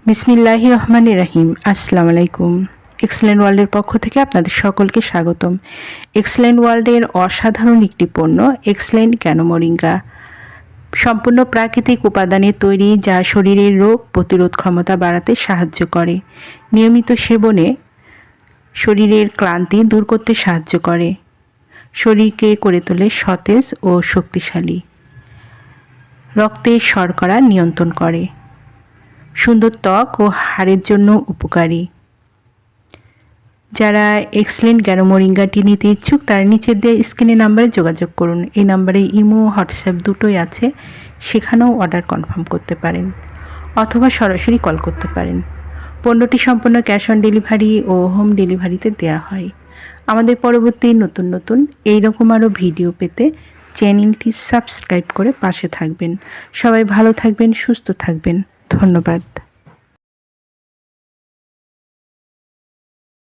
বিসমিল্লাহির রহমানির রহিম। আসসালামু আলাইকুম। এক্সেলেন্ট ওয়ার্ল্ডের পক্ষ থেকে আপনাদের সকলকে স্বাগতম। এক্সেলেন্ট ওয়ার্ল্ডের অসাধারণ একটি পণ্য এক্সেলেন্ট ক্যানো মোরিঙ্গা, সম্পূর্ণ প্রাকৃতিক উপাদানে তৈরি, যা শরীরের রোগ প্রতিরোধ ক্ষমতা বাড়াতে সাহায্য করে। নিয়মিত সেবনে শরীরের ক্লান্তি দূর করতে সাহায্য করে, শরীরকে করে তোলে সতেজ ও শক্তিশালী, রক্তের শর্করা নিয়ন্ত্রণ করে, সুন্দর ত্বক ও হাড়ের জন্য উপকারী। যারা এক্সেলেন্ট ক্যানো মোরিঙ্গাটি নিতে ইচ্ছুক তারা নিচের দিয়ে স্ক্রিনে নাম্বারে যোগাযোগ করুন। এই নাম্বারে ইমো, হোয়াটসঅ্যাপ দুটোই আছে, সেখানেও অর্ডার কনফার্ম করতে পারেন অথবা সরাসরি কল করতে পারেন। পণ্যটি সম্পূর্ণ ক্যাশ অন ডেলিভারি ও হোম ডেলিভারিতে দেওয়া হয়। আমাদের পরবর্তী নতুন এইরকম আরও ভিডিও পেতে চ্যানেলটি সাবস্ক্রাইব করে পাশে থাকবেন। সবাই ভালো থাকবেন, সুস্থ থাকবেন। ধন্যবাদ।